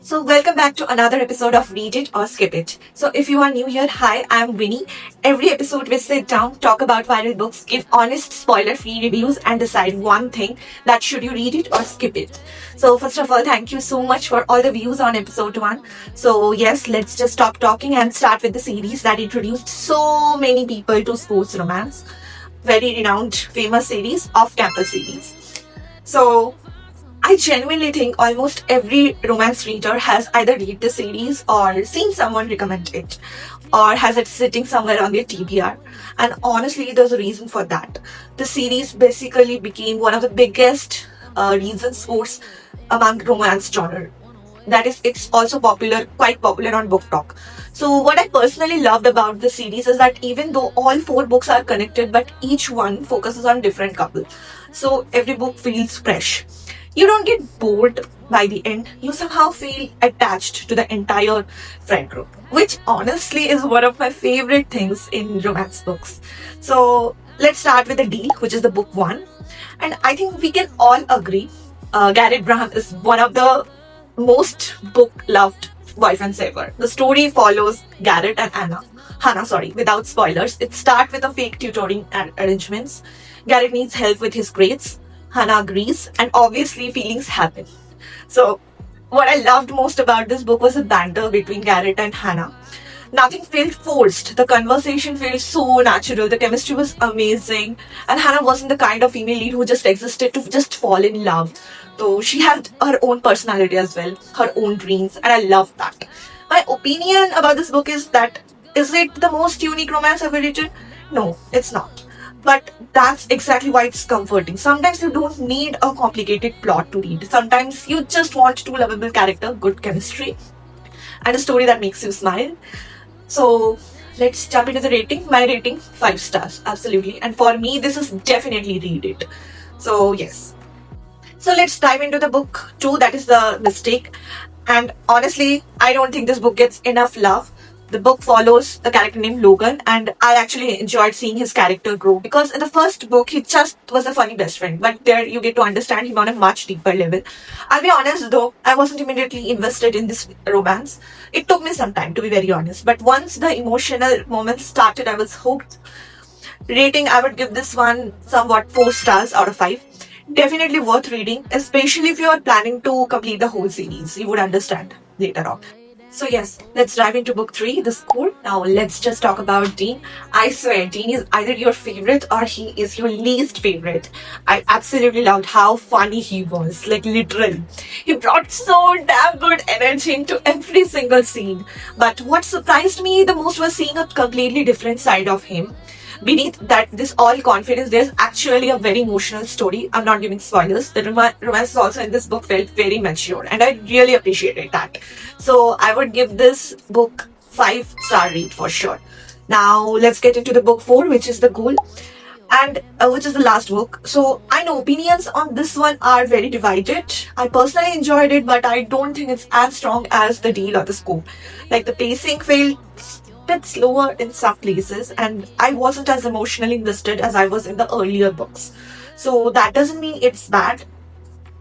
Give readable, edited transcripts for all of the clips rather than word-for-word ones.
So, welcome back to another episode of Read It or Skip It. So, if you are new here, hi, I'm Winnie. Every episode we sit down, talk about viral books, give honest, spoiler-free reviews, and decide one thing, that should you read it or skip it. So, first of all, thank you so much for all the views on episode 1. So, yes, let's just stop talking and start with the series that introduced so many people to sports romance. Very renowned, famous series, Off-Campus series. So, I genuinely think almost every romance reader has either read the series or seen someone recommend it or has it sitting somewhere on their TBR. And honestly, there's a reason for that. The series basically became one of the biggest reasons sports among romance genre. That is, it's also quite popular on Book Talk. So, what I personally loved about the series is that even though all 4 books are connected, but each one focuses on different couple. So, every book feels fresh. You don't get bored by the end. You somehow feel attached to the entire friend group, which honestly is one of my favorite things in romance books. So, let's start with the deal, which is the book 1. And I think we can all agree Garrett Graham is one of the most book loved boyfriends ever. The story follows Garrett and Hannah, without spoilers. It starts with a fake tutoring arrangements. Garrett needs help with his grades. Hannah agrees, and obviously feelings happen. So, what I loved most about this book was the banter between Garrett and Hannah. Nothing felt forced. The conversation felt so natural. The chemistry was amazing. And Hannah wasn't the kind of female lead who just existed to just fall in love. So she had her own personality as well, her own dreams, and I love that. My opinion about this book is that is it the most unique romance ever written? No, it's not. But that's exactly why it's comforting. Sometimes you don't need a complicated plot to read. Sometimes you just want 2 lovable characters, good chemistry, and a story that makes you smile. So let's jump into the rating. My rating 5 stars, absolutely. And for me, this is definitely read it. So yes. So let's dive into the book 2, that is The Mistake. And honestly, I don't think this book gets enough love. The book follows the character named Logan, and I actually enjoyed seeing his character grow because in the first book, he just was a funny best friend, but there you get to understand him on a much deeper level. I'll be honest though, I wasn't immediately invested in this romance. It took me some time, to be very honest, but once the emotional moments started, I was hooked. Rating, I would give this one somewhat 4 stars out of 5. Definitely worth reading, especially if you are planning to complete the whole series. You would understand later on. So yes, let's dive into book 3, The Score. Now let's just talk about Dean. I swear, Dean is either your favorite or he is your least favorite. I absolutely loved how funny he was, like literally. He brought so damn good energy into every single scene. But what surprised me the most was seeing a completely different side of him. Beneath that, this all confidence, there's actually a very emotional story. I'm not giving spoilers. The romance also in this book felt very mature, and I really appreciated that. So I would give this book 5-star read for sure. Now let's get into the book 4, which is The Goal, and which is the last book. So I know opinions on this one are very divided. I personally enjoyed it, but I don't think it's as strong as The Deal or The Score. Like the pacing felt bit slower in some places, and I wasn't as emotionally invested as I was in the earlier books. So that doesn't mean it's bad.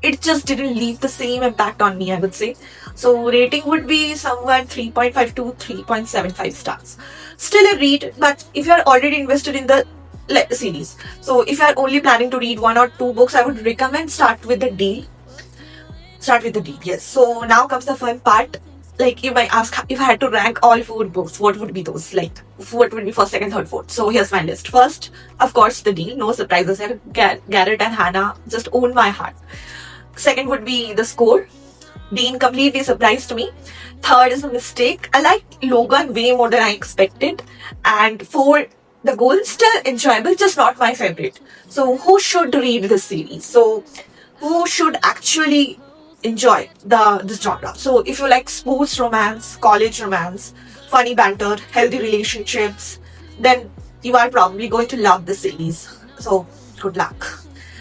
It just didn't leave the same impact on me, I would say. So rating would be somewhere 3.5 to 3.75 stars. Still a read, but if you're already invested in the series, so if you're only planning to read 1 or 2 books, I would recommend start with The Deal. Start with The Deal, yes. So now comes the fun part. Like you might ask, if I had to rank all 4 books, what would be those? Like what would be first, second, third, fourth? So here's my list. First, of course, The Deal. No surprises here. Garrett and Hannah just own my heart. Second would be The Score. Dean completely surprised me. Third is The Mistake. I liked Logan way more than I expected. And 4, The Goal, still enjoyable, just not my favorite. So who should read this series? So who should actually enjoy this genre? So if you like sports romance, college romance, funny banter, healthy relationships, then you are probably going to love the series. So good luck.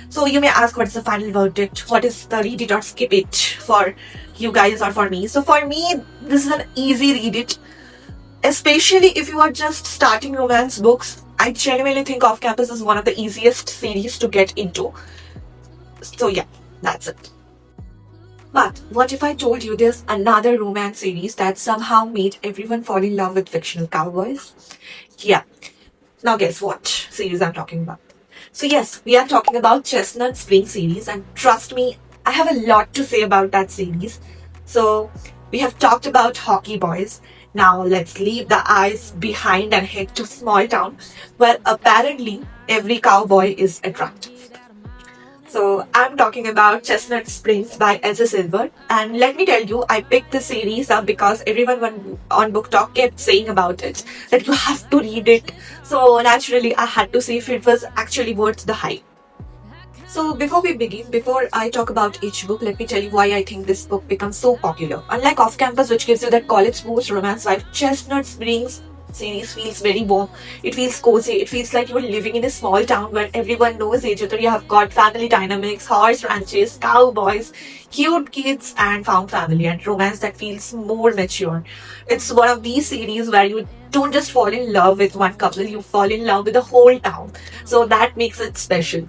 So you may ask, what is the final verdict? What is the read it or skip it for you guys or for me? So for me, this is an easy read it, especially if you are just starting romance books. I genuinely think Off Campus is one of the easiest series to get into. So yeah, that's it. But what if I told you there's another romance series that somehow made everyone fall in love with fictional cowboys? Yeah, now guess what series I'm talking about. So yes, we are talking about Chestnut Spring series, and trust me, I have a lot to say about that series. So we have talked about Hockey Boys. Now let's leave the eyes behind and head to small town where apparently every cowboy is attractive. So I'm talking about Chestnut Springs by Elsa Silver. And let me tell you, I picked this series up because everyone on Book Talk kept saying about it, that you have to read it. So naturally, I had to see if it was actually worth the hype. So before we begin, before I talk about each book, let me tell you why I think this book becomes so popular. Unlike Off Campus, which gives you that college boost romance vibe, Chestnut Springs series feels very warm. It feels cozy. It feels like you're living in a small town where everyone knows each other. You have got family dynamics, horse ranches, cowboys, cute kids, and found family, and romance that feels more mature. It's one of these series where you don't just fall in love with one couple, you fall in love with the whole town. So that makes it special.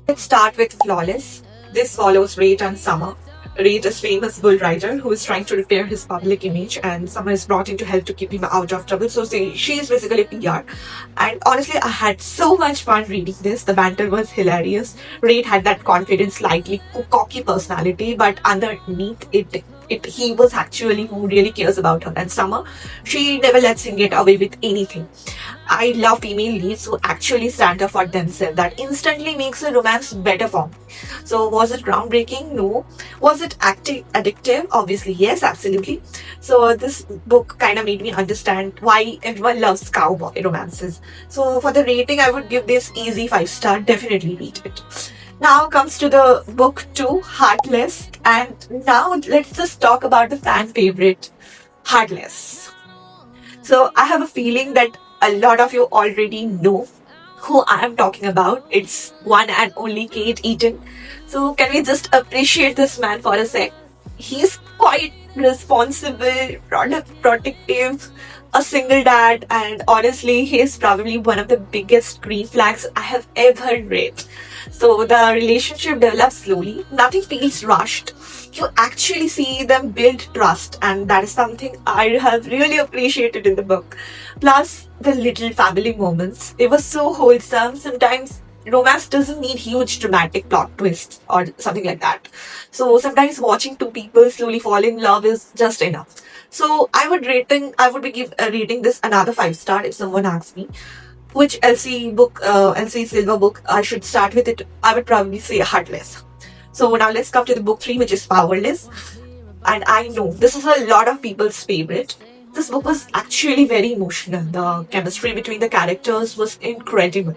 Let's start with Flawless. This follows Reid and Summer. Reid is famous bull rider who is trying to repair his public image, and Summer is brought in to help to keep him out of trouble. So she is basically PR. And honestly, I had so much fun reading this. The banter was hilarious. Reid had that confident, slightly cocky personality, but underneath it, he was actually who really cares about her. And Summer, she never lets him get away with anything. I love female leads who actually stand up for themselves. That instantly makes a romance better for me. So was it groundbreaking? No. Was it addictive? Obviously, yes, absolutely. So this book kind of made me understand why everyone loves cowboy romances. So for the rating, I would give this easy 5 star. Definitely read it. Now comes to the book 2, Heartless. And now let's just talk about the fan favorite, Heartless. So I have a feeling that a lot of you already know who I am talking about. It's one and only Kate Eaton. So can we just appreciate this man for a sec? He's quite responsible, protective, a single dad, and honestly, he's probably one of the biggest green flags I have ever read. So the relationship develops slowly, nothing feels rushed. You actually see them build trust, and that is something I have really appreciated in the book. Plus, the little family moments, they were so wholesome. Sometimes romance doesn't need huge dramatic plot twists or something like that. So sometimes watching two people slowly fall in love is just enough. So I would be rating this another 5 star if someone asks me which LC Silver book I should start with. It I would probably say Heartless. So now let's come to the book 3, which is Powerless. And I know this is a lot of people's favorite. This book was actually very emotional. The chemistry between the characters was incredible.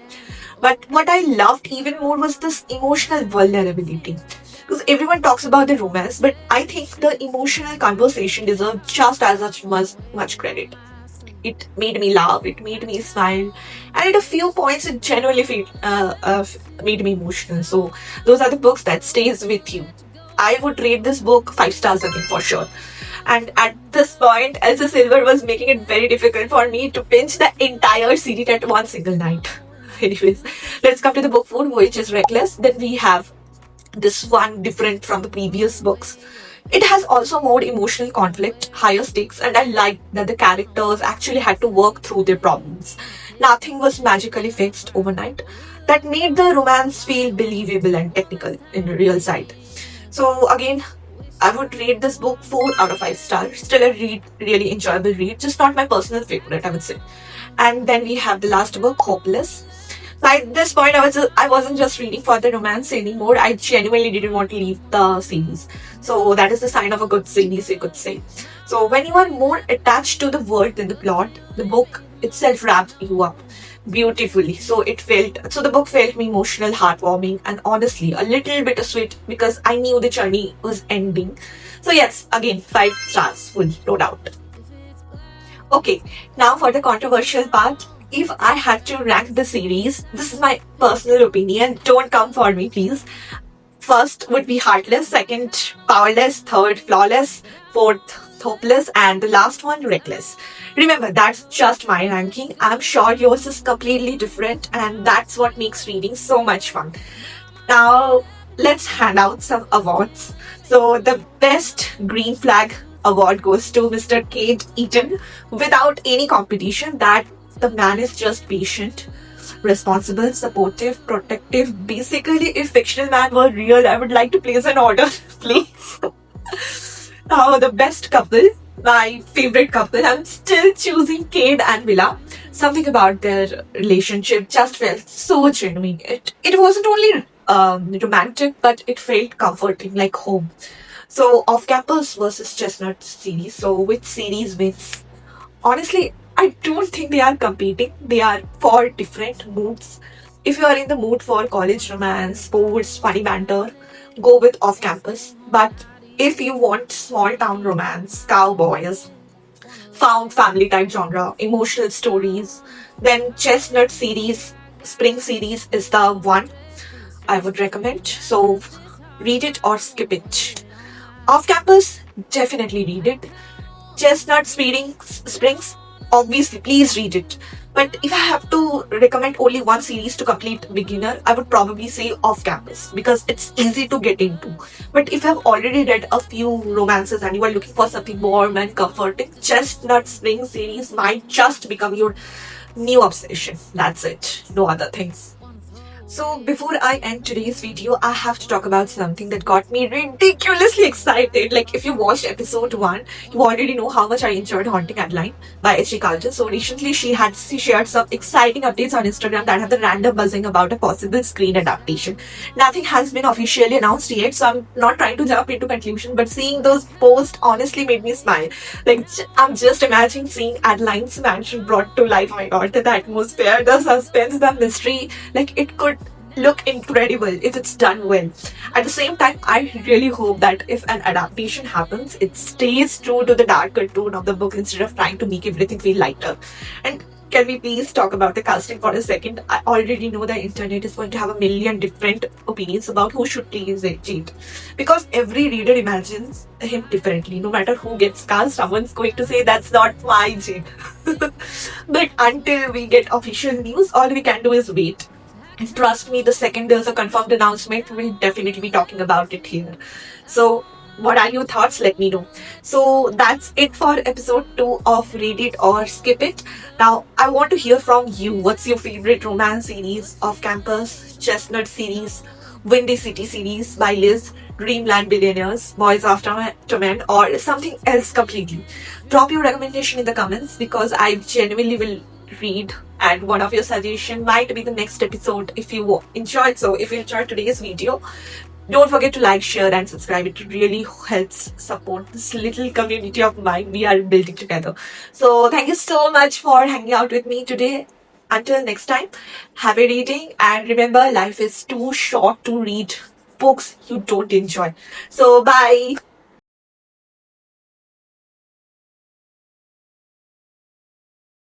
But what I loved even more was this emotional vulnerability. Because everyone talks about the romance, but I think the emotional conversation deserves just as much credit. It made me laugh, it made me smile, and at a few points it genuinely made me emotional. So those are the books that stays with you. I would rate this book 5 stars again for sure. And at this point, Elsa Silver was making it very difficult for me to binge the entire series at one single night. Anyways, let's come to the book 4, which is Reckless. Then we have this one different from the previous books. It has also more emotional conflict, higher stakes, and I like that the characters actually had to work through their problems. Nothing was magically fixed overnight. That made the romance feel believable and technical in the real side. So again, I would rate this book 4 out of 5 stars. Still a really enjoyable read, just not my personal favorite, I would say. And then we have the last book, Hopeless. By this point, I wasn't just reading for the romance anymore. I genuinely didn't want to leave the series. So that is the sign of a good series, you could say. So when you are more attached to the world than the plot, the book itself wraps you up beautifully. So the book felt me emotional, heartwarming, and honestly a little bittersweet because I knew the journey was ending. So yes, again 5 stars, full, no doubt. Okay, now for the controversial part. If I had to rank the series, this is my personal opinion. Don't come for me, please. First would be Heartless, second Powerless, third Flawless, fourth Hopeless, and the last one Reckless. Remember, that's just my ranking. I'm sure yours is completely different, and that's what makes reading so much fun. Now, let's hand out some awards. So the best green flag award goes to Mr. Kate Eaton without any competition. That the man is just patient, responsible, supportive, protective. Basically, if fictional man were real, I would like to place an order, please. Now, the best couple, my favorite couple, I'm still choosing Cade and Villa. Something about their relationship just felt so genuine. It wasn't only romantic, but it felt comforting, like home. So, Off Campus versus Chestnut series. So, which series wins? Honestly, I don't think they are competing. They are for different moods. If you are in the mood for college romance, sports, funny banter, go with Off Campus. But if you want small town romance, cowboys, found family type genre, emotional stories, then Chestnut series, Spring series is the one I would recommend. So read it or skip it. Off campus, definitely read it. Chestnut Springs, obviously, please read it. But if I have to recommend only one series to complete beginner, I would probably say Off Campus because it's easy to get into. But if I've already read a few romances and you are looking for something warm and comforting, Chestnut Spring series might just become your new obsession. That's it. No other things. So before I end today's video, I have to talk about something that got me ridiculously excited. Like if you watched episode 1, you already know how much I enjoyed Haunting Adeline by H.G. Carlton. So recently she shared some exciting updates on Instagram that have the random buzzing about a possible screen adaptation. Nothing has been officially announced yet, so I'm not trying to jump into conclusion, but seeing those posts honestly made me smile. Like I'm just imagining seeing Adeline's mansion brought to life. Oh my god, the atmosphere, the suspense, the mystery. Like it could look incredible if it's done well. At the same time, I really hope that if an adaptation happens, it stays true to the darker tone of the book instead of trying to make everything feel lighter. And can we please talk about the casting for a second? I already know the internet is going to have a million different opinions about who should play Jade. Because every reader imagines him differently. No matter who gets cast, someone's going to say that's not my Jade. But until we get official news, all we can do is wait. And trust me, the second there's a confirmed announcement, we'll definitely be talking about it here. So, what are your thoughts? Let me know. So, that's it for episode 2 of Read It or Skip It. Now, I want to hear from you. What's your favorite romance series? Off Campus, Chestnut series, Windy City series by Liz, Dreamland Billionaires, Boys After Men, or something else completely? Drop your recommendation in the comments because I genuinely will read, and one of your suggestion might be the next episode if you enjoyed. So if you enjoyed today's video, don't forget to like, share and subscribe. It really helps support this little community of mine we are building together. So thank you so much for hanging out with me today. Until next time, happy reading, and remember, life is too short to read books you don't enjoy. So bye.